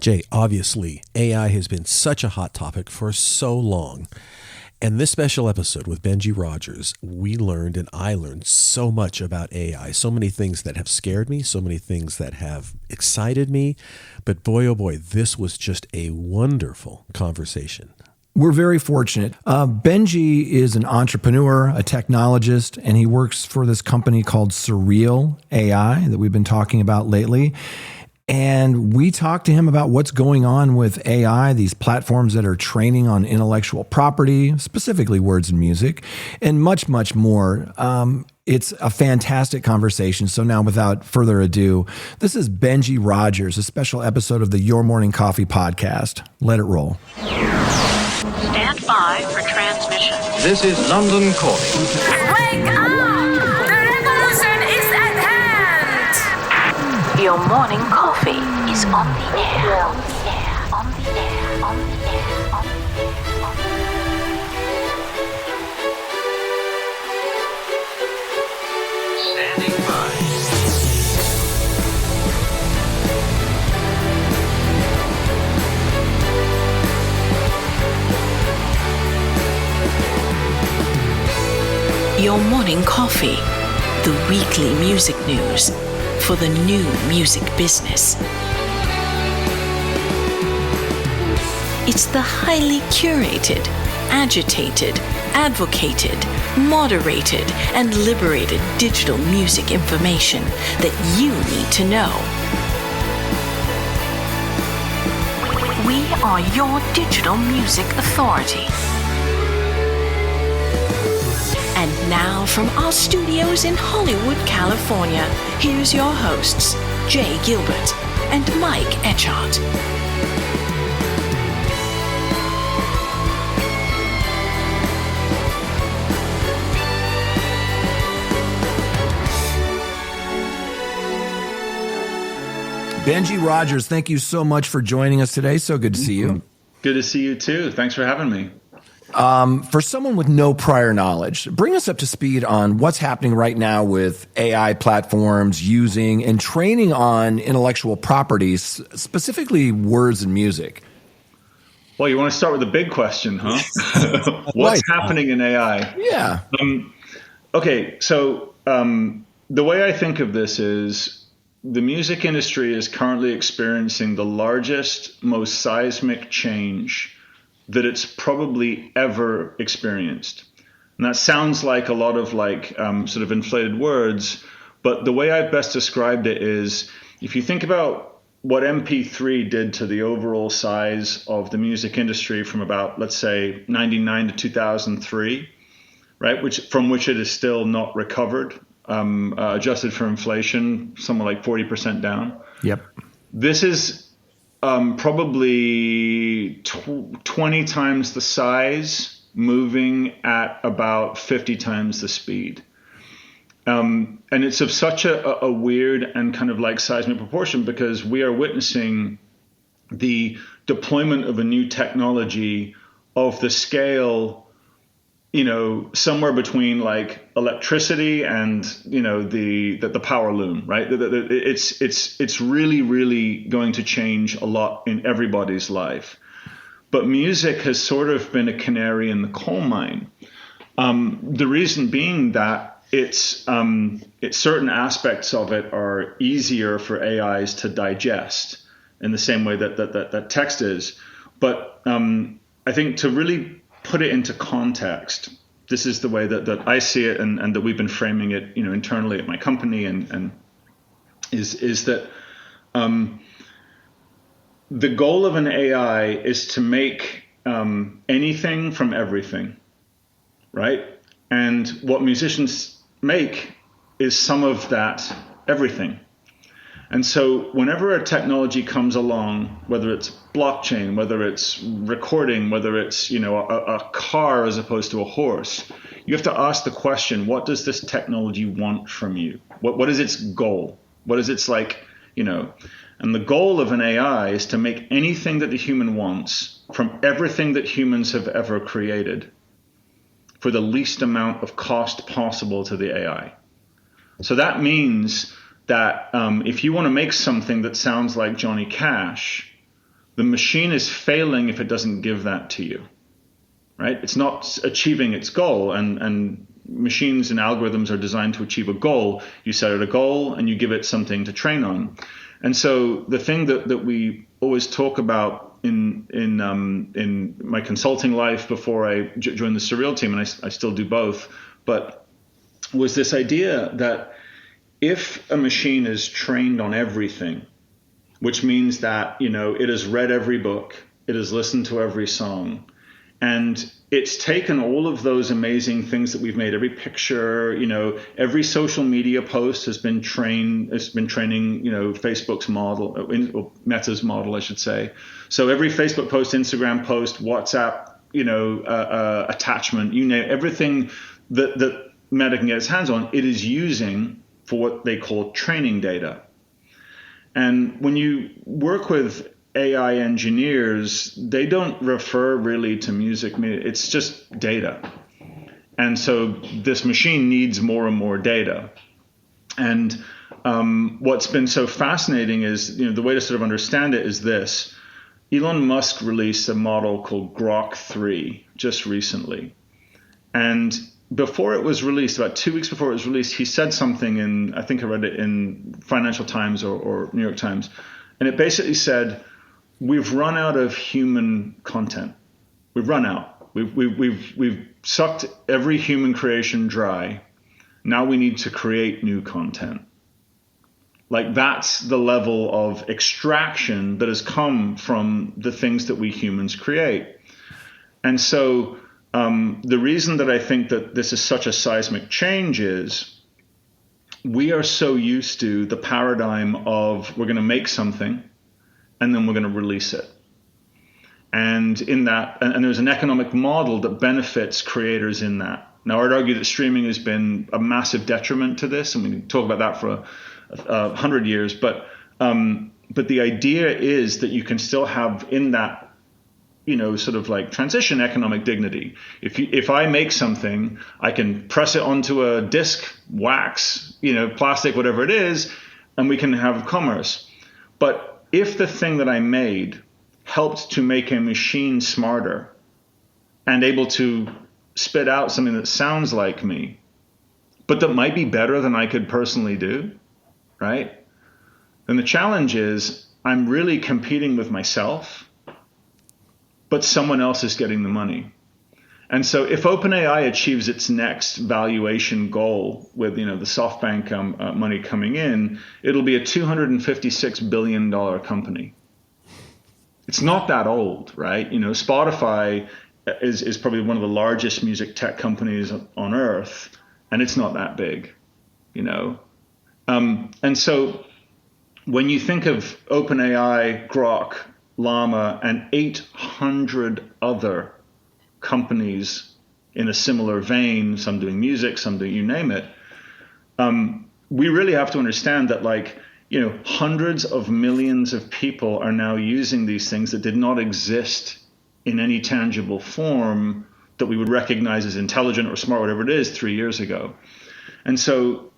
Jay, obviously, AI has been such a hot topic for so long. And this special episode with Benji Rogers, we learned and I learned so much about AI, so many things that have scared me, so many things that have excited me. But boy, oh boy, this was just a wonderful conversation. We're very fortunate. Benji is an entrepreneur, a technologist, and he works for this company called Sureel AI that we've been talking about lately. And we talked to him about what's going on with AI, these platforms that are training on intellectual property, specifically words and music, and much, much more. It's a fantastic conversation. So now, without further ado, this is Benji Rogers, a special episode of the Your Morning Coffee podcast. Let it roll. Stand by for transmission. This is London calling. Wake up! The revolution is at hand! Your morning coffee is on the air. On the air. On the air. On the air. On the air. On the air. Standing by. Your morning coffee, the weekly music news for the new music business. It's the highly curated, agitated, advocated, moderated, and liberated digital music information that you need to know. We are your digital music authority. And now from our studios in Hollywood, California, here's your hosts, Jay Gilbert and Mike Etchart. Benji Rogers, thank you so much for joining us today. So good to see you. Good to see you too. Thanks for having me. For someone with no prior knowledge, bring us up to speed on what's happening right now with AI platforms using and training on intellectual properties, specifically words and music. Well, you want to start with the big question, huh? What's happening in AI? Yeah. Okay, so the way I think of this is the music industry is currently experiencing the largest, most seismic change that it's probably ever experienced. And that sounds like a lot of sort of inflated words, but the way I've best described it is if you think about what MP3 did to the overall size of the music industry from about, let's say, 99 to 2003, right, from which it is still not recovered, adjusted for inflation, somewhere like 40% down. Yep. This is probably 20 times the size, moving at about 50 times the speed. And it's of such a weird and kind of like seismic proportion because we are witnessing the deployment of a new technology of the scale, somewhere between like electricity and, the power loom, right? It's really, really going to change a lot in everybody's life. But music has sort of been a canary in the coal mine. The reason being that it's certain aspects of it are easier for AIs to digest in the same way that text is. But I think to really put it into context, this is the way that I see it and that we've been framing it, internally at my company and is that the goal of an AI is to make anything from everything, right? And what musicians make is some of that everything. And so whenever a technology comes along, whether it's blockchain, whether it's recording, whether it's, a car as opposed to a horse, you have to ask the question, what does this technology want from you? What is its goal? What is its and the goal of an AI is to make anything that the human wants from everything that humans have ever created for the least amount of cost possible to the AI. So that means that if you want to make something that sounds like Johnny Cash, The machine is failing if it doesn't give that to you, right? It's not achieving its goal, and machines and algorithms are designed to achieve a goal. You set it a goal and you give it something to train on. And so the thing that we always talk about in my consulting life before I joined the Sureel team, and I still do both, but was this idea that if a machine is trained on everything, which means that, it has read every book, it has listened to every song, and it's taken all of those amazing things that we've made, every picture, every social media post has been training, Facebook's model, or Meta's model, I should say. So every Facebook post, Instagram post, WhatsApp, attachment, you name everything that Meta can get its hands on, it is using for what they call training data. And when you work with AI engineers, they don't refer really to music. It's just data. And so this machine needs more and more data. And what's been so fascinating is, the way to sort of understand it is this. Elon Musk released a model called Grok 3 just recently. And before it was released, about 2 weeks before it was released, he said something in, I think I read it in Financial Times or New York Times. And it basically said, we've run out of human content. We've run out. We've sucked every human creation dry. Now we need to create new content. Like, that's the level of extraction that has come from the things that we humans create. And so the reason that I think that this is such a seismic change is we are so used to the paradigm of we're going to make something and then we're going to release it. And in that, and there's an economic model that benefits creators in that. Now, I'd argue that streaming has been a massive detriment to this, and we can talk about that for 100 years. But the idea is that you can still have in that, sort of like transition economic dignity. If I make something, I can press it onto a disc, wax, plastic, whatever it is, and we can have commerce. But if the thing that I made helped to make a machine smarter and able to spit out something that sounds like me, but that might be better than I could personally do, right? Then the challenge is I'm really competing with myself, but someone else is getting the money. And so if OpenAI achieves its next valuation goal with, the SoftBank money coming in, it'll be a $256 billion company. It's not that old, right? Spotify is probably one of the largest music tech companies on earth, and it's not that big, And so when you think of OpenAI, Grok, Llama, and 800 other companies in a similar vein, some doing music, some doing you name it, we really have to understand that, hundreds of millions of people are now using these things that did not exist in any tangible form that we would recognize as intelligent or smart, whatever it is, 3 years ago. And so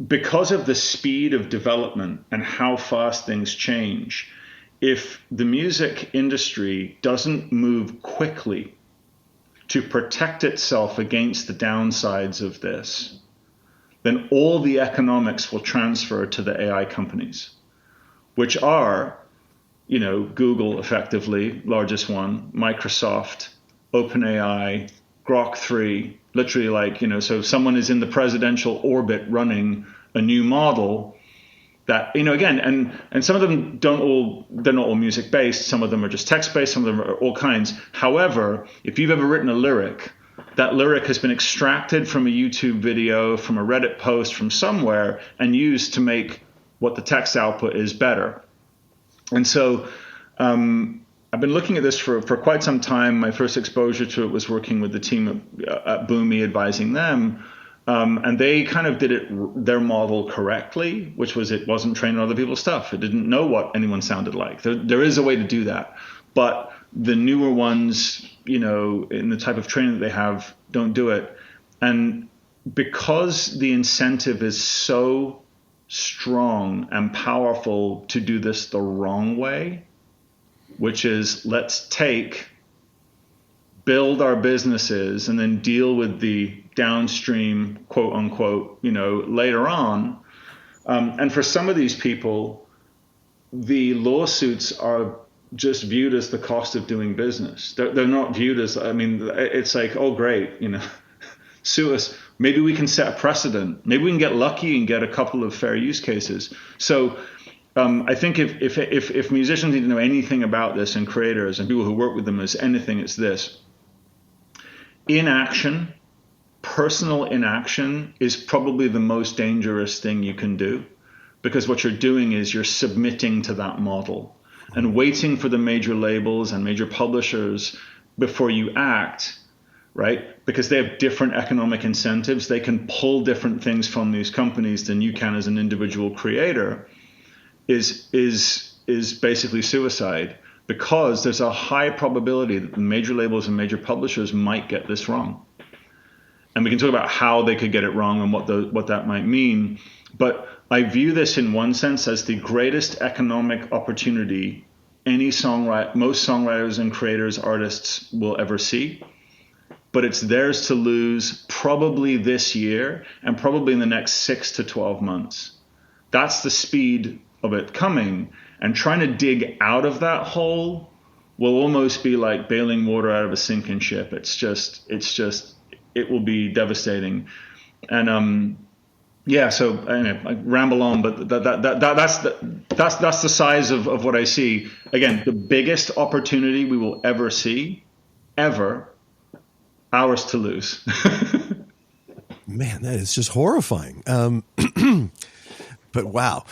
because of the speed of development and how fast things change, if the music industry doesn't move quickly to protect itself against the downsides of this, then all the economics will transfer to the AI companies, which are, Google effectively, largest one, Microsoft, OpenAI, Grok 3, literally so if someone is in the presidential orbit running a new model that, again, and some of them they're not all music based, some of them are just text based, some of them are all kinds. However, if you've ever written a lyric, that lyric has been extracted from a YouTube video, from a Reddit post, from somewhere, and used to make what the text output is better. And so I've been looking at this for quite some time. My first exposure to it was working with the team at Boomi, advising them. And they kind of did their model correctly, which was it wasn't trained on other people's stuff. It didn't know what anyone sounded like. There is a way to do that. But the newer ones, in the type of training that they have, don't do it. And because the incentive is so strong and powerful to do this the wrong way, which is let's build our businesses and then deal with the downstream, quote unquote, later on. And for some of these people, the lawsuits are just viewed as the cost of doing business. They're not viewed as, it's like, oh, great, sue us. Maybe we can set a precedent. Maybe we can get lucky and get a couple of fair use cases. So I think if musicians need to know anything about this, and creators and people who work with them, is anything, it's this. Inaction, personal inaction, is probably the most dangerous thing you can do, because what you're doing is you're submitting to that model and waiting for the major labels and major publishers before you act, right? Because they have different economic incentives. They can pull different things from these companies than you can as an individual creator, is basically suicide, because there's a high probability that the major labels and major publishers might get this wrong. And we can talk about how they could get it wrong and what that might mean. But I view this in one sense as the greatest economic opportunity most songwriters and creators, artists will ever see. But it's theirs to lose probably this year and probably in the next 6 to 12 months. That's the speed of it coming. And trying to dig out of that hole will almost be like bailing water out of a sinking ship. It will be devastating. And so anyway, I ramble on, but that's the size of what I see. Again, the biggest opportunity we will ever see, ours to lose. Man, that is just horrifying. But wow.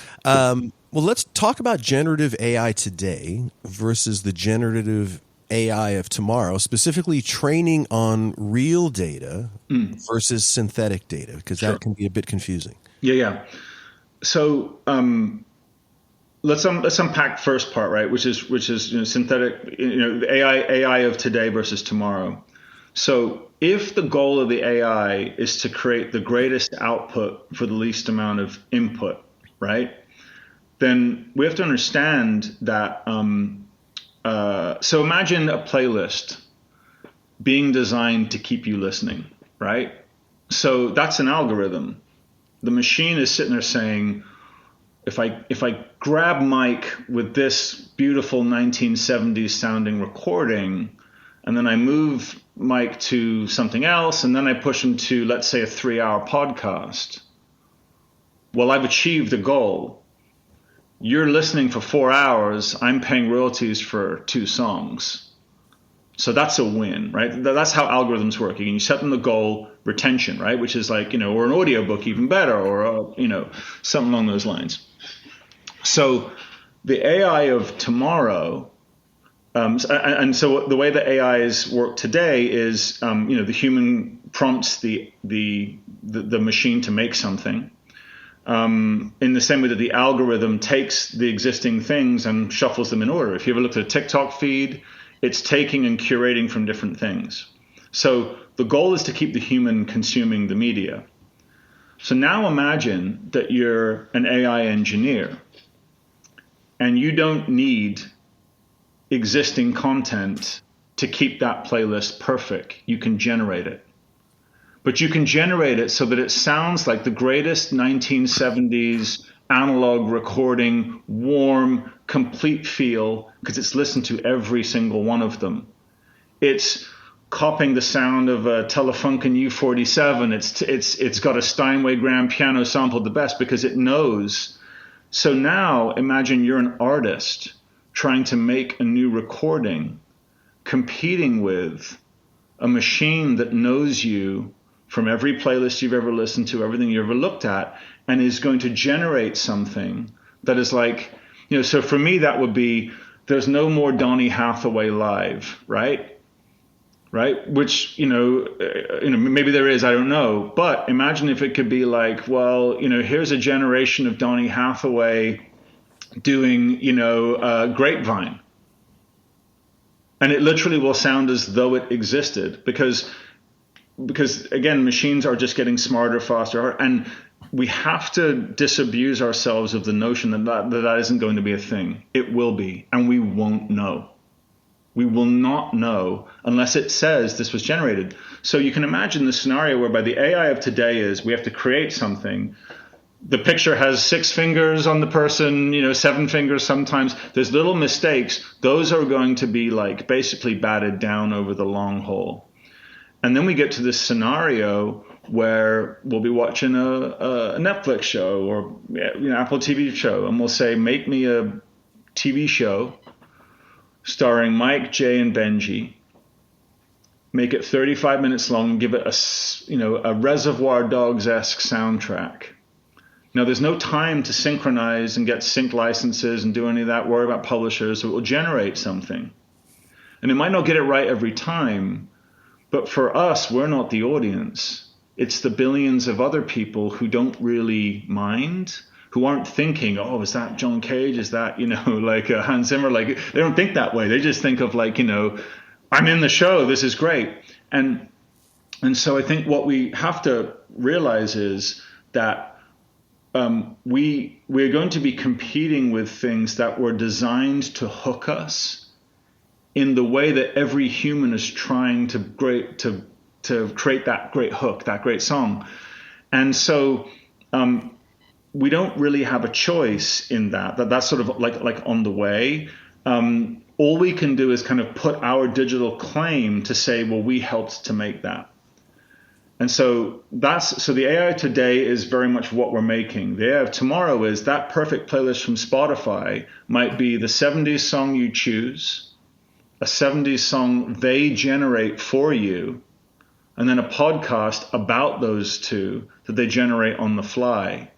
Well, let's talk about generative AI today versus the generative AI of tomorrow, specifically training on real data versus synthetic data, because that can be a bit confusing. Yeah. So let's unpack first part, right? Which is synthetic, the AI of today versus tomorrow. So if the goal of the AI is to create the greatest output for the least amount of input, right? Then we have to understand that. So imagine a playlist being designed to keep you listening, right? So that's an algorithm. The machine is sitting there saying, if I grab Mike with this beautiful 1970s sounding recording, and then I move Mike to something else, and then I push him to, let's say, a 3-hour podcast, well, I've achieved the goal. You're listening for 4 hours. I'm paying royalties for 2 songs. So that's a win, right? That's how algorithms work. You set them the goal, retention, right? Which is like, or an audiobook, even better, or, something along those lines. So the AI of tomorrow, and so the way that AIs work today is, the human prompts the machine to make something. In the same way that the algorithm takes the existing things and shuffles them in order. If you ever looked at a TikTok feed, it's taking and curating from different things. So the goal is to keep the human consuming the media. So now imagine that you're an AI engineer and you don't need existing content to keep that playlist perfect. You can generate it. But you can generate it so that it sounds like the greatest 1970s analog recording, warm, complete feel, because it's listened to every single one of them. It's copying the sound of a Telefunken U47. It's got a Steinway grand piano sampled the best because it knows. So now imagine you're an artist trying to make a new recording, competing with a machine that knows you from every playlist you've ever listened to, everything you ever looked at, and is going to generate something that is like, so for me, that would be, there's no more Donny Hathaway live, right? Which, maybe there is, I don't know. But imagine if it could be like, well, here's a generation of Donny Hathaway doing, Grapevine. And it literally will sound as though it existed because again, machines are just getting smarter, faster, and we have to disabuse ourselves of the notion that isn't going to be a thing. It will be, and we won't know. We will not know unless it says this was generated. So you can imagine the scenario whereby the AI of today is we have to create something. The picture has 6 fingers on the person, 7 fingers sometimes. There's little mistakes. Those are going to be like basically batted down over the long haul. And then we get to this scenario where we'll be watching a Netflix show or Apple TV show, and we'll say, make me a TV show starring Mike, Jay, and Benji. Make it 35 minutes long and give it a Reservoir Dogs-esque soundtrack. Now, there's no time to synchronize and get sync licenses and do any of that, worry about publishers, so it will generate something. And it might not get it right every time, but for us, we're not the audience. It's the billions of other people who don't really mind, who aren't thinking, oh, is that John Cage? Is that, like Hans Zimmer? Like, they don't think that way. They just think of like, I'm in the show. This is great. And so I think what we have to realize is that we're going to be competing with things that were designed to hook us in the way that every human is trying to create that great hook, that great song. And so we don't really have a choice in that. That's sort of like on the way. All we can do is kind of put our digital claim to say, well, we helped to make that. And so the AI today is very much what we're making. The AI of tomorrow is that perfect playlist from Spotify might be the 70s song you choose, a 70s song they generate for you, and then a podcast about those two that they generate on the fly.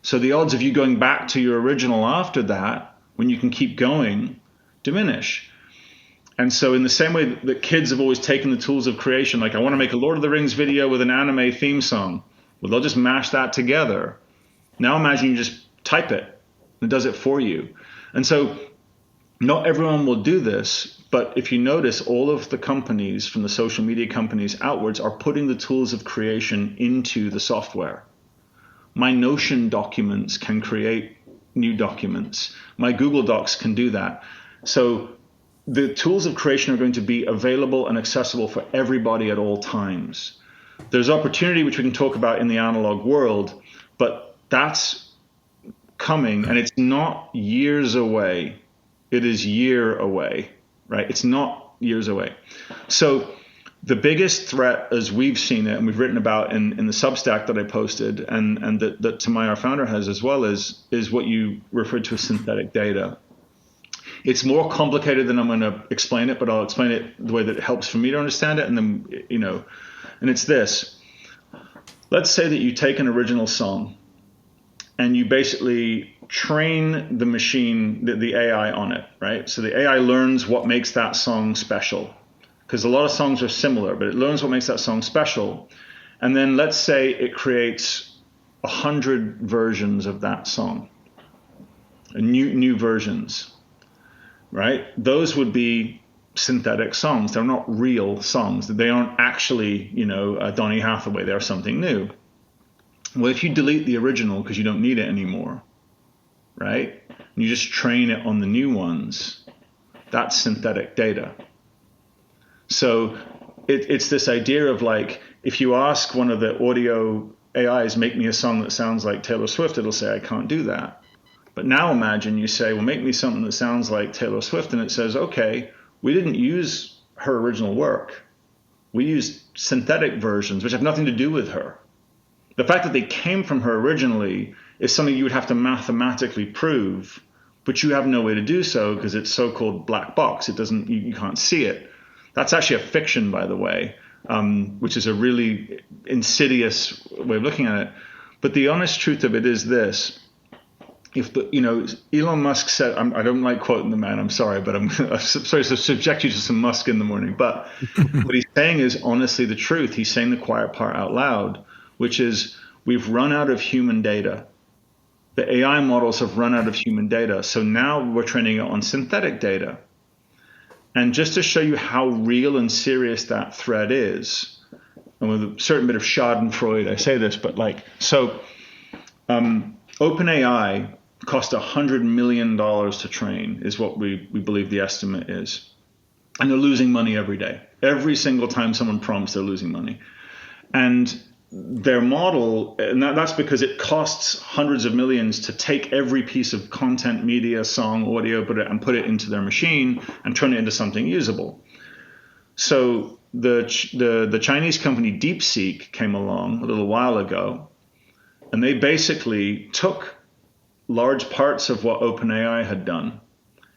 So the odds of you going back to your original after that, when you can keep going, diminish. And so in the same way that kids have always taken the tools of creation, like I want to make a Lord of the Rings video with an anime theme song, well, they'll just mash that together. Now imagine you just type it, and it does it for you. And so not everyone will do this, but if you notice, all of the companies, from the social media companies outwards, are putting the tools of creation into the software. My Notion documents can create new documents. My Google Docs can do that. So the tools of creation are going to be available and accessible for everybody at all times. There's opportunity, which we can talk about in the analog world, but that's coming, and it's not years away. It is year away, right? It's not years away. So the biggest threat, as we've seen it, and we've written about in the Substack that I posted, and that Tamai, our founder, has as well, is what you referred to as synthetic data. It's more complicated than I'm going to explain it, but I'll explain it the way that it helps for me to understand it. And then, and it's this. Let's say that you take an original song and you basically train the machine, the AI on it, right? So the AI learns what makes that song special, because a lot of songs are similar, but it learns what makes that song special. And then let's say it creates 100 versions of that song, new versions. Right? Those would be synthetic songs. They're not real songs. They aren't actually, Donny Hathaway. They're something new. Well, if you delete the original because you don't need it anymore, right? And you just train it on the new ones, that's synthetic data. So it's this idea of like, if you ask one of the audio AIs, make me a song that sounds like Taylor Swift, it'll say, I can't do that. But now imagine you say, well, make me something that sounds like Taylor Swift. And it says, okay, we didn't use her original work. We used synthetic versions, which have nothing to do with her. The fact that they came from her originally is something you would have to mathematically prove, but you have no way to do so because it's so-called black box. It doesn't, you can't see it. That's actually a fiction, by the way, which is a really insidious way of looking at it. But the honest truth of it is this. If Elon Musk said, I don't like quoting the man, I'm sorry, but I'm sorry to subject you to some Musk in the morning. But what he's saying is honestly the truth. He's saying the quiet part out loud, which is we've run out of human data. The AI models have run out of human data. So now we're training it on synthetic data. And just to show you how real and serious that threat is, and with a certain bit of Schadenfreude, I say this, but OpenAI cost $100 million to train, is what we believe the estimate is. and they're losing money every day. Every single time someone prompts, they're losing money. And their model, and that's because it costs hundreds of millions to take every piece of content, media, song, audio, put it into their machine and turn it into something usable. So the Chinese company DeepSeek came along a little while ago, and they basically took large parts of what OpenAI had done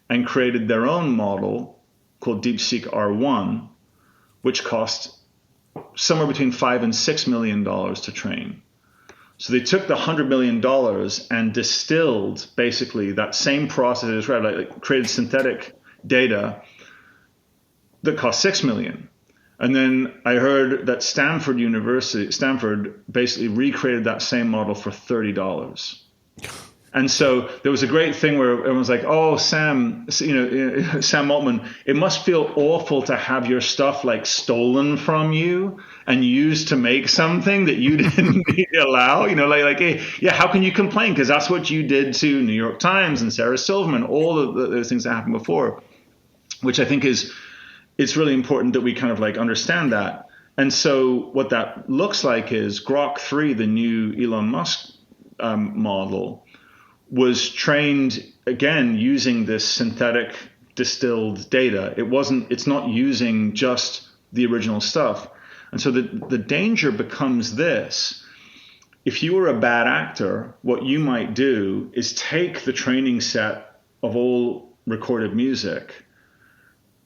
and created their own model called DeepSeek R1, which cost somewhere between $5 and $6 million to train. So they took the $100 million and distilled basically that same process, like created synthetic data that cost $6 million. And then I heard that Stanford basically recreated that same model for $30. And so there was a great thing where everyone was like, "Oh, Sam Altman, it must feel awful to have your stuff like stolen from you and used to make something that you didn't allow." Hey, yeah, how can you complain? Because that's what you did to New York Times and Sarah Silverman, all of those things that happened before, which I think it's really important that we kind of like understand that. And so what that looks like is Grok 3, the new Elon Musk model, was trained again using this synthetic distilled data. It's not using just the original stuff. And so the danger becomes this. If you were a bad actor, what you might do is take the training set of all recorded music,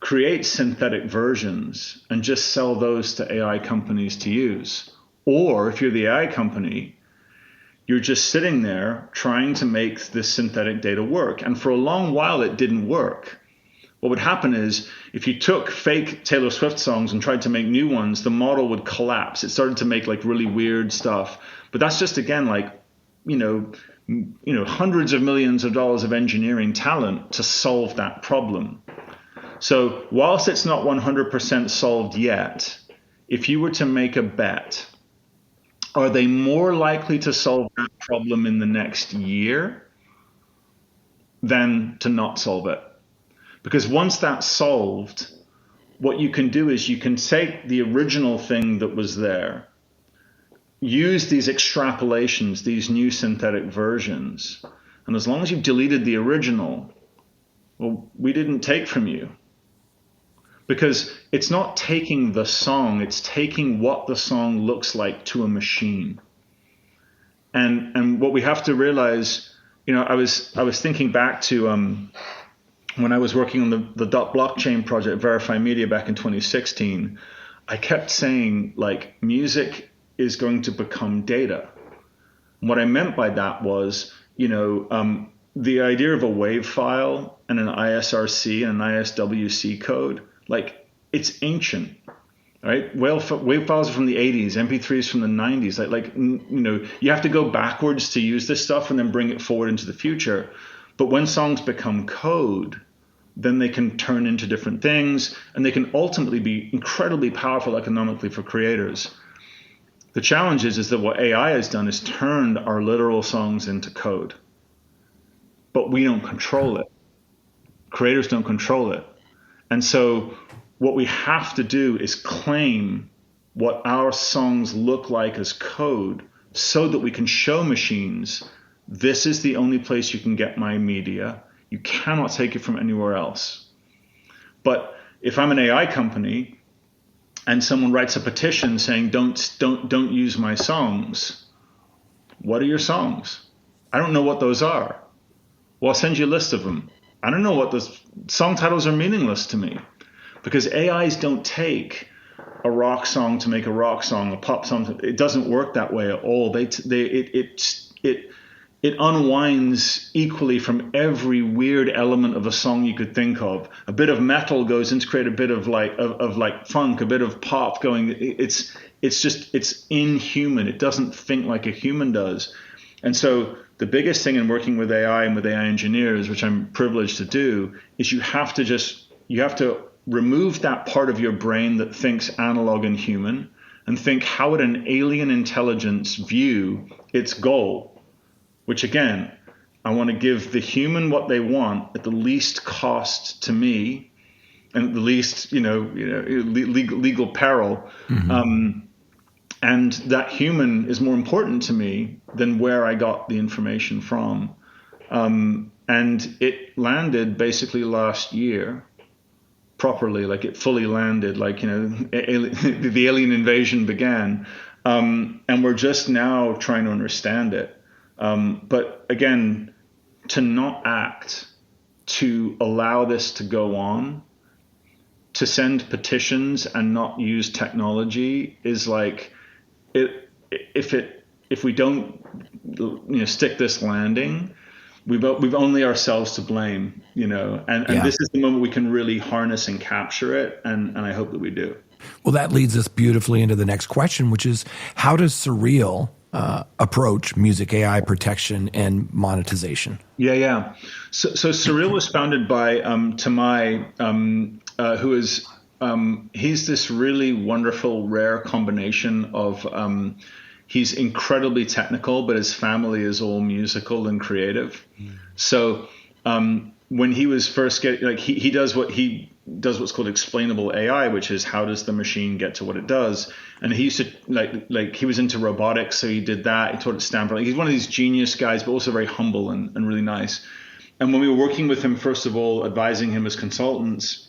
create synthetic versions, and just sell those to AI companies to use. Or if you're the AI company, you're just sitting there trying to make this synthetic data work. And for a long while, it didn't work. What would happen is if you took fake Taylor Swift songs and tried to make new ones, the model would collapse. It started to make like really weird stuff. But that's just, again, like, hundreds of millions of dollars of engineering talent to solve that problem. So whilst it's not 100% solved yet, if you were to make a bet, are they more likely to solve that problem in the next year than to not solve it? Because once that's solved, what you can do is you can take the original thing that was there, use these extrapolations, these new synthetic versions, and as long as you've deleted the original, well, we didn't take from you. Because it's not taking the song, it's taking what the song looks like to a machine. And what we have to realize, I was thinking back to when I was working on the blockchain project, Verify Media, back in 2016, I kept saying, like, music is going to become data. What I meant by that was, the idea of a WAV file and an ISRC and an ISWC code, like, it's ancient, right? WAV files are from the 80s, MP3s from the 90s. You have to go backwards to use this stuff and then bring it forward into the future. But when songs become code, then they can turn into different things, and they can ultimately be incredibly powerful economically for creators. The challenge is that what AI has done is turned our literal songs into code. But we don't control it. Creators don't control it. And so what we have to do is claim what our songs look like as code so that we can show machines, this is the only place you can get my media. You cannot take it from anywhere else. But if I'm an AI company and someone writes a petition saying don't use my songs, what are your songs? I don't know what those are. Well, I'll send you a list of them. I don't know what those song titles are. Meaningless to me, because AIs don't take a rock song to make a rock song, a pop song. It doesn't work that way at all. It unwinds equally from every weird element of a song you could think of. A bit of metal goes in to create a bit of like funk, a bit of pop going. It's inhuman. It doesn't think like a human does. And so the biggest thing in working with AI and with AI engineers, which I'm privileged to do, is you have to remove that part of your brain that thinks analog and human and think, how would an alien intelligence view its goal? Which, again, I want to give the human what they want at the least cost to me and at the least, legal peril. And that human is more important to me than where I got the information from. And it landed basically last year properly, like it fully landed, like, the alien invasion began. And we're just now trying to understand it. But again, to not act, to allow this to go on, to send petitions and not use technology is like, if we don't stick this landing, we've only ourselves to blame, and this is the moment we can really harness and capture it, and I hope that we do. Well, that leads us beautifully into the next question, which is, how does Sureel approach music AI protection and monetization? Yeah. So Sureel was founded by Tamai, who is he's this really wonderful, rare combination of he's incredibly technical, but his family is all musical and creative. So when he was first he does what's called explainable AI, which is how does the machine get to what it does. And he used to like he was into robotics, so he did that. He taught at Stanford. He's one of these genius guys, but also very humble and really nice. And when we were working with him, first of all, advising him as consultants,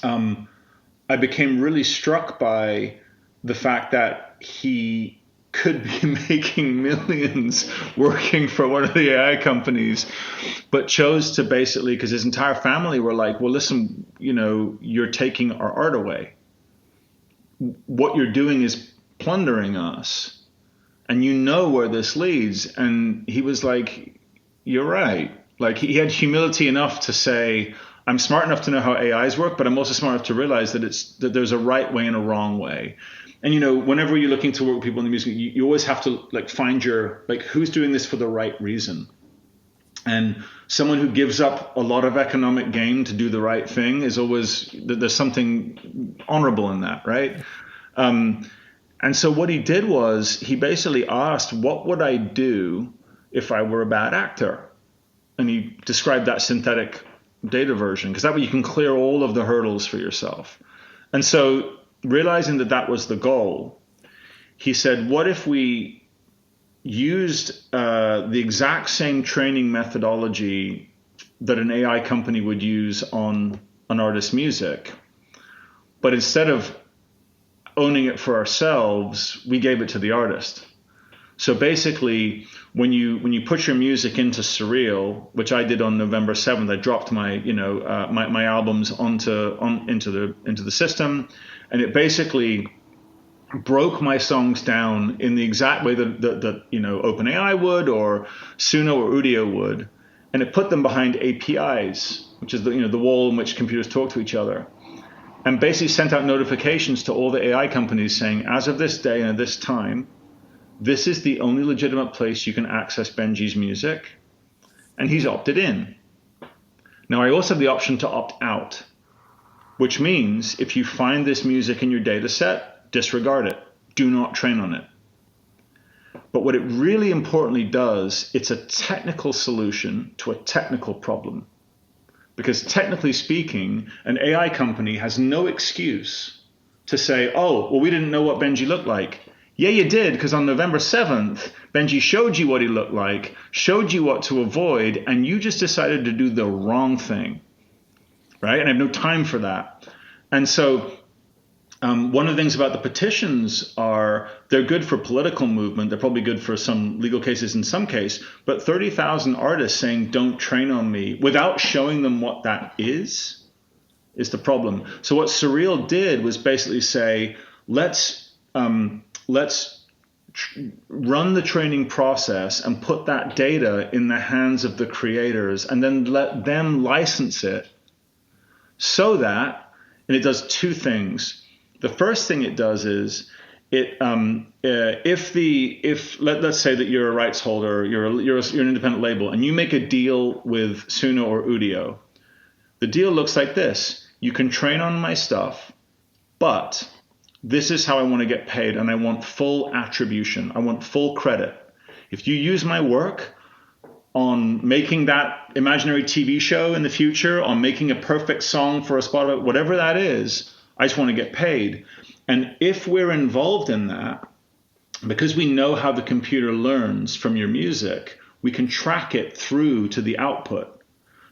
I became really struck by the fact that he could be making millions working for one of the AI companies, but chose to basically, because his entire family were like, well, listen, you're taking our art away. What you're doing is plundering us, and where this leads. And he was like, you're right. Like, he had humility enough to say, I'm smart enough to know how AIs work, but I'm also smart enough to realize that there's a right way and a wrong way. And, whenever you're looking to work with people in the music, you always have to find who's doing this for the right reason. And someone who gives up a lot of economic gain to do the right thing is always, there's something honorable in that, right? And so what he did was he basically asked, what would I do if I were a bad actor? And he described that synthetic data version, because that way you can clear all of the hurdles for yourself. And so realizing that was the goal, he said, what if we used the exact same training methodology that an AI company would use on an artist's music, but instead of owning it for ourselves, we gave it to the artist. So basically, when you put your music into Sureel, which I did on November 7th, I dropped my my albums into the system, and it basically broke my songs down in the exact way that OpenAI would, or Suno or Udio would, and it put them behind APIs, which is the wall in which computers talk to each other, and basically sent out notifications to all the AI companies saying, as of this day and at this time, this is the only legitimate place you can access Benji's music, and he's opted in. Now, I also have the option to opt out, which means if you find this music in your data set, disregard it. Do not train on it. But what it really importantly does, it's a technical solution to a technical problem. Because technically speaking, an AI company has no excuse to say, oh, well, we didn't know what Benji looked like. Yeah, you did, because on November 7th, Benji showed you what he looked like, showed you what to avoid, and you just decided to do the wrong thing, right? And I have no time for that. And so one of the things about the petitions are they're good for political movement. They're probably good for some legal cases in some case, but 30,000 artists saying, don't train on me, without showing them what that is the problem. So what Sureel did was basically say, let's run the training process and put that data in the hands of the creators, and then let them license it so that, and it does two things. The first thing it does is it let's say that you're a rights holder, you're an independent label, and you make a deal with Suno or Udio. The deal looks like this: you can train on my stuff, but this is how I want to get paid, and I want full attribution. I want full credit. If you use my work, on making that imaginary TV show in the future, on making a perfect song for a Spotify, whatever that is, I just want to get paid. And if we're involved in that, because we know how the computer learns from your music, we can track it through to the output.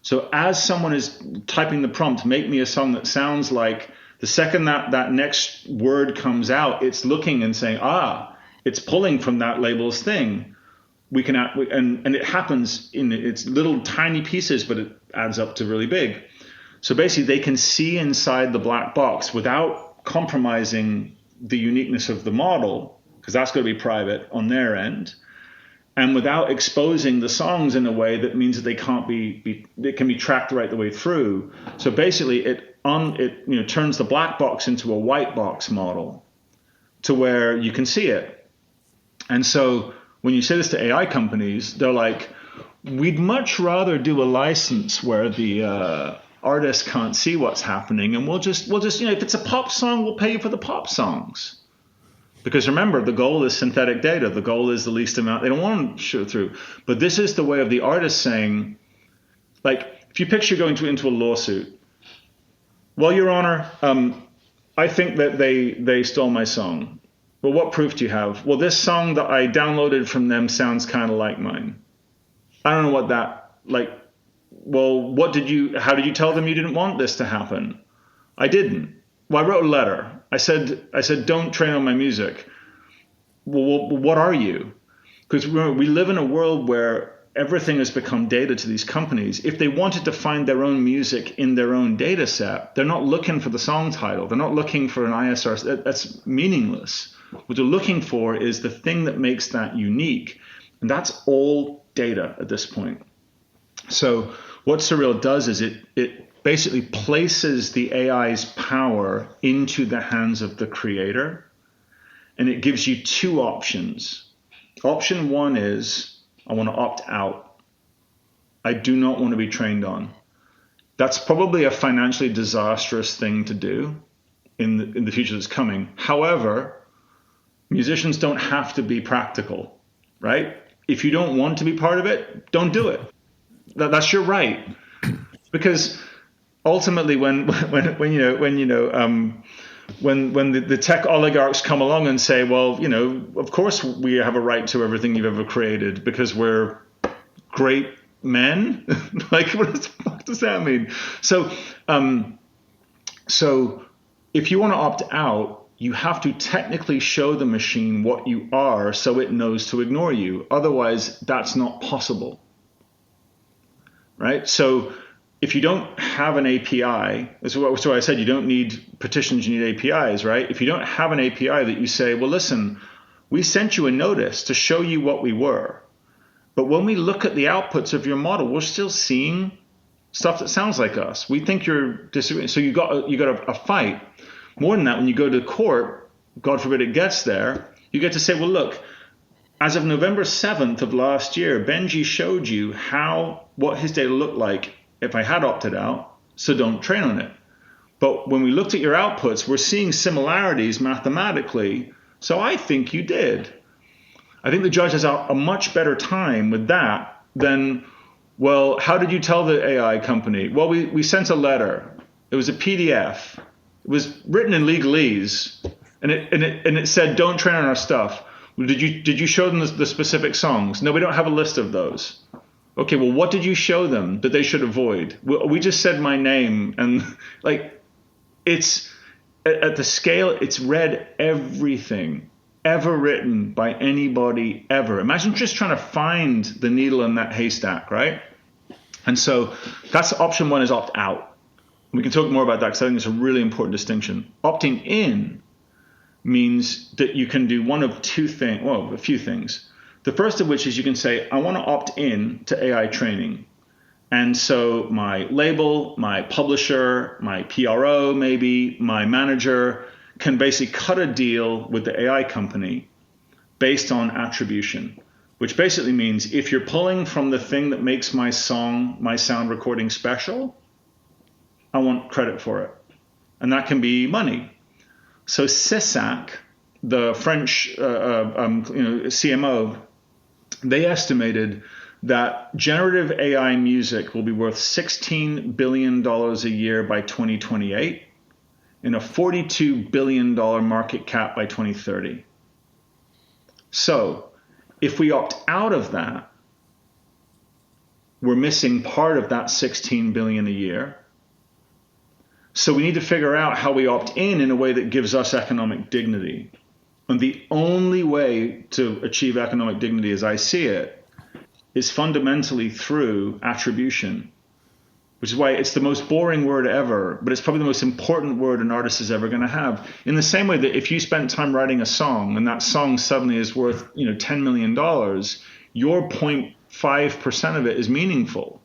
So as someone is typing the prompt, make me a song that sounds like, the second that next word comes out, it's looking and saying, it's pulling from that label's thing. We can, and it happens in its little tiny pieces, but it adds up to really big. So basically they can see inside the black box without compromising the uniqueness of the model, because that's going to be private on their end, and without exposing the songs in a way that means that they can't it can be tracked right the way through. So basically it turns the black box into a white box model to where you can see it. And so when you say this to AI companies, they're like, we'd much rather do a license where the artist can't see what's happening, and we'll just if it's a pop song, we'll pay you for the pop songs. Because remember, the goal is synthetic data. The goal is the least amount. They don't want to show through. But this is the way of the artist saying, like, if you picture going into a lawsuit, well, Your Honor, I think that they stole my song. Well, what proof do you have? Well, this song that I downloaded from them sounds kind of like mine. I don't know what that, like, well, how did you tell them you didn't want this to happen? I didn't. Well, I wrote a letter. I said, don't train on my music. Well, what are you? Because we live in a world where everything has become data to these companies. If they wanted to find their own music in their own data set, they're not looking for the song title. They're not looking for an ISR. That's meaningless. What they're looking for is the thing that makes that unique. And that's all data at this point. So what Sureel does is it basically places the AI's power into the hands of the creator, and it gives you two options. Option one is, I want to opt out. I do not want to be trained on. That's probably a financially disastrous thing to do in the future that's coming. However, musicians don't have to be practical, right? If you don't want to be part of it, don't do it. That's your right. Because ultimately, when the tech oligarchs come along and say, well, of course we have a right to everything you've ever created because we're great men. Like, what the fuck does that mean? So if you want to opt out, you have to technically show the machine what you are so it knows to ignore you. Otherwise, that's not possible. Right? So if you don't have an API, that's what I said, you don't need petitions, you need APIs, right? If you don't have an API that you say, well, listen, we sent you a notice to show you what we were. But when we look at the outputs of your model, we're still seeing stuff that sounds like us. We think you're disagreeing. So you got a fight. More than that, when you go to court, God forbid it gets there, you get to say, well, look, as of November 7th of last year, Benji showed you what his data looked like if I had opted out, so don't train on it. But when we looked at your outputs, we're seeing similarities mathematically, so I think you did. I think the judge has a much better time with that than, well, how did you tell the AI company? Well, we sent a letter. It was a PDF. It was written in legalese, and it said, don't train on our stuff. Did you show them the specific songs? No, we don't have a list of those. Okay, well, what did you show them that they should avoid? We just said my name, and like, it's at the scale, it's read everything ever written by anybody ever. Imagine just trying to find the needle in that haystack, right? And so that's option one, is opt out. We can talk more about that because I think it's a really important distinction. Opting in means that you can do one of two things, well, a few things. The first of which is you can say, I want to opt in to AI training. And so my label, my publisher, my PRO, maybe my manager can basically cut a deal with the AI company based on attribution, which basically means if you're pulling from the thing that makes my sound recording special, I want credit for it. And that can be money. So CISAC, the French CMO, they estimated that generative AI music will be worth $16 billion a year by 2028 and a $42 billion market cap by 2030. So if we opt out of that, we're missing part of that 16 billion a year. So we need to figure out how we opt in a way that gives us economic dignity. And the only way to achieve economic dignity, as I see it, is fundamentally through attribution, which is why it's the most boring word ever, but it's probably the most important word an artist is ever going to have. In the same way that if you spent time writing a song and that song suddenly is worth, $10 million, your 0.5% of it is meaningful,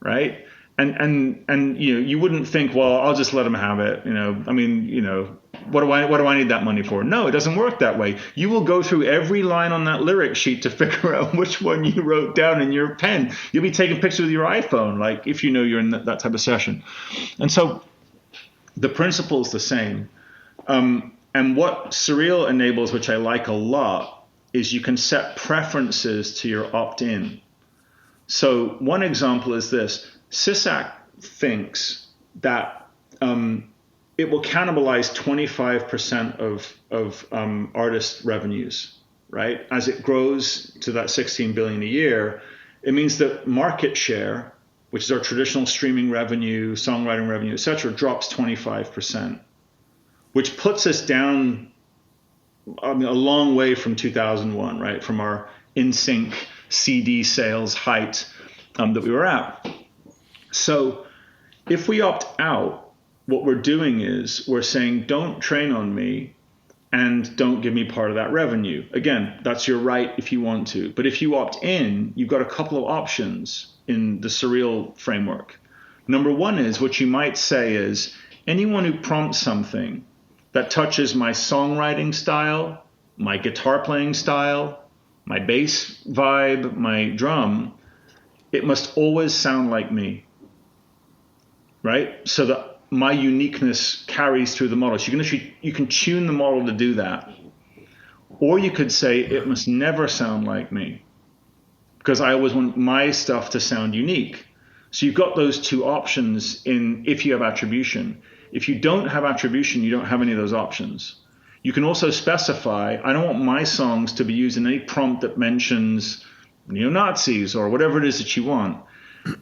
right? And you wouldn't think, well, I'll just let them have it. What do I need that money for? No, it doesn't work that way. You will go through every line on that lyric sheet to figure out which one you wrote down in your pen. You'll be taking pictures with your iPhone, like if you're in that type of session. And so the principle is the same. And what Sureel enables, which I like a lot, is you can set preferences to your opt-in. So one example is this. SysAC thinks that it will cannibalize 25% of artist revenues, right? As it grows to that 16 billion a year, it means that market share, which is our traditional streaming revenue, songwriting revenue, et cetera, drops 25%, which puts us down a long way from 2001, right? From our NSYNC CD sales height that we were at. So if we opt out, what we're doing is we're saying, don't train on me and don't give me part of that revenue. Again, that's your right if you want to. But if you opt in, you've got a couple of options in the Sureel framework. Number one is what you might say is anyone who prompts something that touches my songwriting style, my guitar playing style, my bass vibe, my drum, it must always sound like me. Right? So that my uniqueness carries through the model. So you can tune the model to do that. Or you could say it must never sound like me because I always want my stuff to sound unique. So you've got those two options if you have attribution. If you don't have attribution, you don't have any of those options. You can also specify, I don't want my songs to be used in any prompt that mentions neo-Nazis or whatever it is that you want.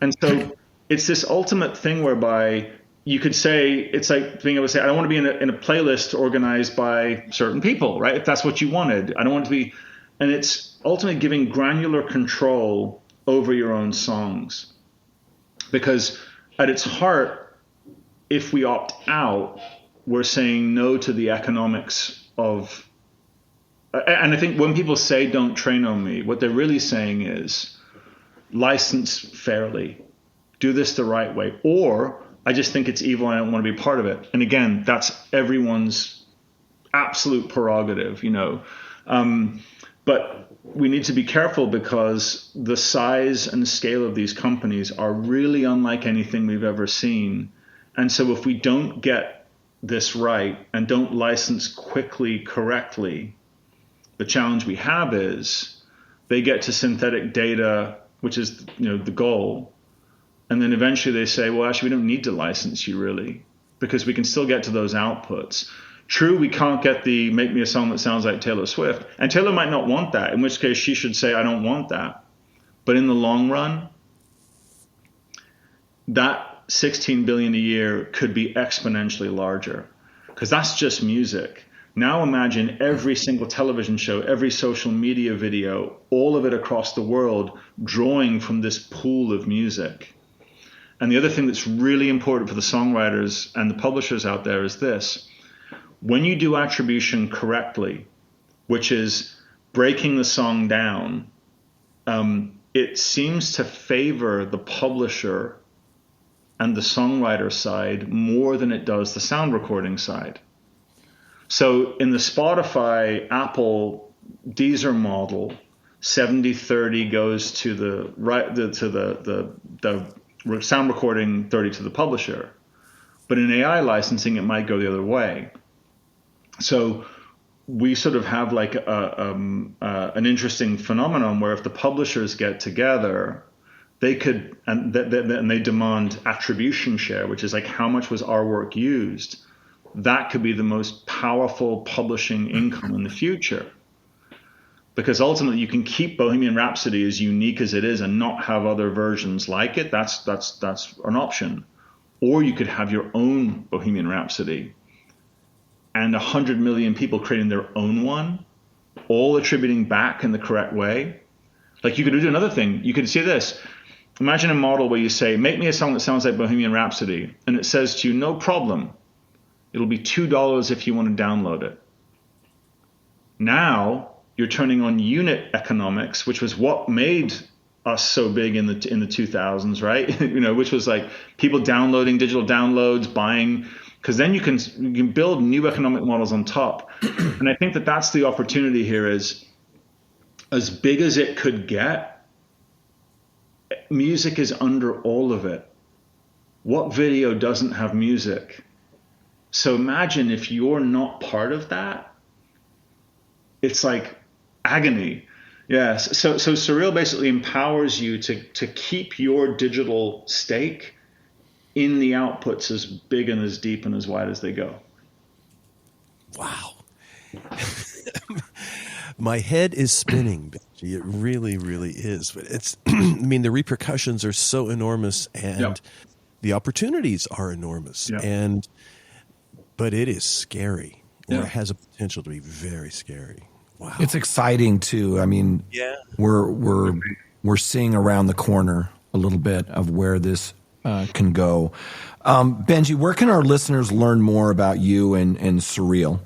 And so it's this ultimate thing whereby you could say, it's like being able to say, I don't want to be in a playlist organized by certain people, right? If that's what you wanted. I don't want to be, and it's ultimately giving granular control over your own songs. Because at its heart, if we opt out, we're saying no to the economics of, and I think when people say don't train on me, what they're really saying is license fairly. Do this the right way, or I just think it's evil and I don't want to be part of it. And again, that's everyone's absolute prerogative, but we need to be careful because the size and scale of these companies are really unlike anything we've ever seen. And so if we don't get this right and don't license quickly, correctly, the challenge we have is they get to synthetic data, which is the goal. And then eventually they say, well, actually, we don't need to license you really because we can still get to those outputs. True, we can't get the make me a song that sounds like Taylor Swift. And Taylor might not want that, in which case she should say, I don't want that. But in the long run, that 16 billion a year could be exponentially larger because that's just music. Now imagine every single television show, every social media video, all of it across the world drawing from this pool of music. And the other thing that's really important for the songwriters and the publishers out there is this. When you do attribution correctly, which is breaking the song down, it seems to favor the publisher and the songwriter side more than it does the sound recording side. So in the Spotify, Apple, Deezer model, 70-30 goes to the sound recording, 30 to the publisher. But in AI licensing, it might go the other way. So we sort of have like an interesting phenomenon where if the publishers get together, they could, and they demand attribution share, which is like how much was our work used. That could be the most powerful publishing income in the future. Because ultimately you can keep Bohemian Rhapsody as unique as it is and not have other versions like it. That's an option. Or you could have your own Bohemian Rhapsody and 100 million people creating their own one, all attributing back in the correct way. Like you could do another thing. You could say this. Imagine a model where you say, make me a song that sounds like Bohemian Rhapsody. And it says to you, no problem. It'll be $2 if you want to download it. Now you're turning on unit economics, which was what made us so big in the 2000s, right? Which was like people downloading digital downloads, buying, because then you can build new economic models on top. And I think that that's the opportunity here is as big as it could get, music is under all of it. What video doesn't have music? So imagine if you're not part of that, it's like agony. Yes. So Sureel basically empowers you to keep your digital stake in the outputs as big and as deep and as wide as they go. Wow. My head is spinning, Benji. It really, really is. But it's, I mean, the repercussions are so enormous and the opportunities are enormous. But it is scary, or it has a potential to be very scary. Wow. It's exciting too. I mean, we're seeing around the corner a little bit of where this can go. Benji, where can our listeners learn more about you and Sureel?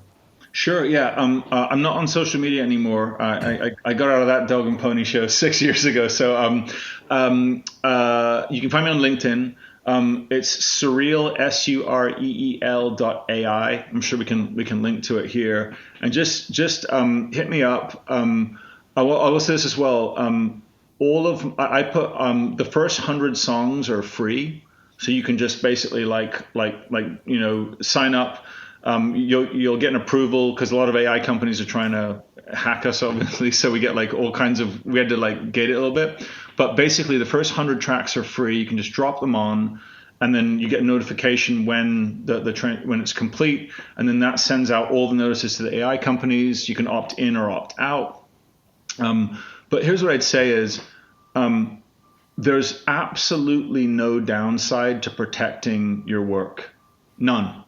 Sure. Yeah. I'm not on social media anymore. I got out of that dog and pony show 6 years ago. So you can find me on LinkedIn. It's Sureel, SUREEL.ai. I'm sure we can link to it here. And just hit me up. I will say this as well. I put the first 100 songs are free, so you can just basically sign up. You'll get an approval because a lot of AI companies are trying to hack us, obviously. So we get like all kinds of, we had to like gate it a little bit. But basically the first 100 tracks are free. You can just drop them on and then you get a notification when when it's complete. And then that sends out all the notices to the AI companies. You can opt in or opt out. But here's what I'd say is there's absolutely no downside to protecting your work. None.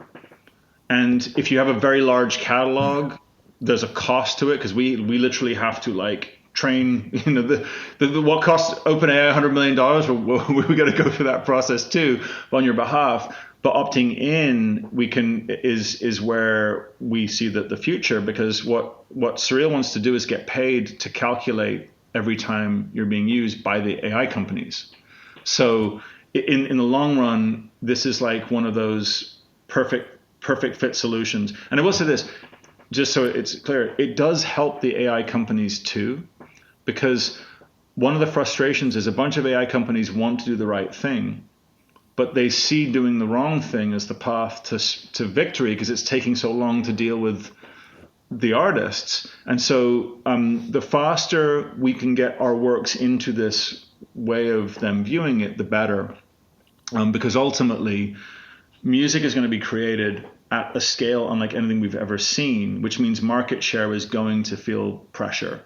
And if you have a very large catalog, there's a cost to it because we literally have to like train, what costs OpenAI $100 million? We got to go through that process too on your behalf. But opting in, is where we see the future, because what Sureel wants to do is get paid to calculate every time you're being used by the AI companies. So in the long run, this is like one of those perfect fit solutions. And I will say this, just so it's clear, it does help the AI companies too, because one of the frustrations is a bunch of AI companies want to do the right thing, but they see doing the wrong thing as the path to victory because it's taking so long to deal with the artists. And so the faster we can get our works into this way of them viewing it, the better, because ultimately music is going to be created at a scale unlike anything we've ever seen, which means market share is going to feel pressure.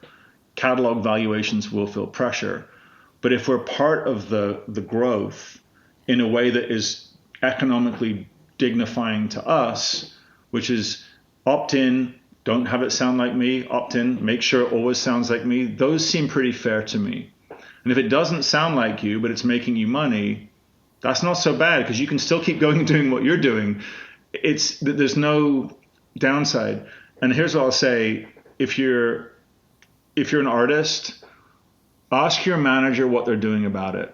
Catalog valuations will feel pressure. But if we're part of the growth in a way that is economically dignifying to us, which is opt in, don't have it sound like me, opt in, make sure it always sounds like me, those seem pretty fair to me. And if it doesn't sound like you, but it's making you money, that's not so bad because you can still keep going and doing what you're doing. There's no downside. And here's what I'll say. If you're an artist, ask your manager what they're doing about it.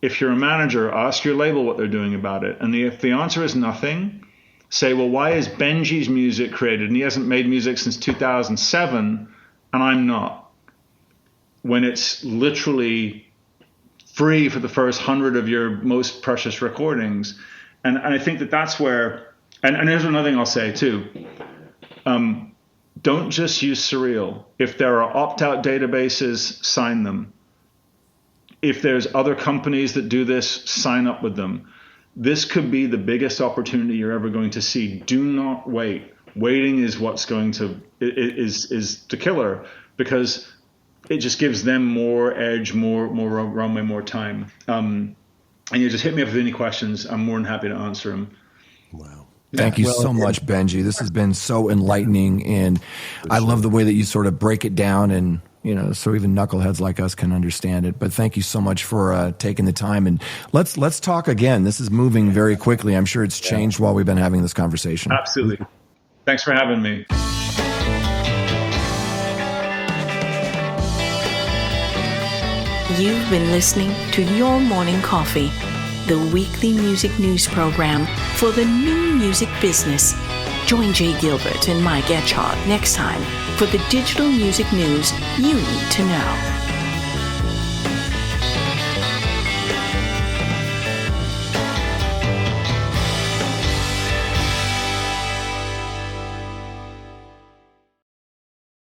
If you're a manager, ask your label what they're doing about it. And if the answer is nothing, say, well, why is Benji's music created and he hasn't made music since 2007 and I'm not? When it's literally free for the first 100 of your most precious recordings. And I think that's where, and here's another thing I'll say too. don't just use Sureel. If there are opt-out databases, sign them. If there's other companies that do this, sign up with them. This could be the biggest opportunity you're ever going to see. Do not wait. Waiting is what's going to is the killer, because it just gives them more edge, more runway, more time. And you just hit me up with any questions. I'm more than happy to answer them. Wow. Thank you so much, Benji. This has been so enlightening, and I love the way that you sort of break it down, and so even knuckleheads like us can understand it. But thank you so much for taking the time, and let's talk again. This is moving very quickly. I'm sure it's changed while we've been having this conversation. Absolutely. Thanks for having me. You've been listening to Your Morning Coffee, the weekly music news program for the new music business. Join Jay Gilbert and Mike Etchart next time for the digital music news you need to know.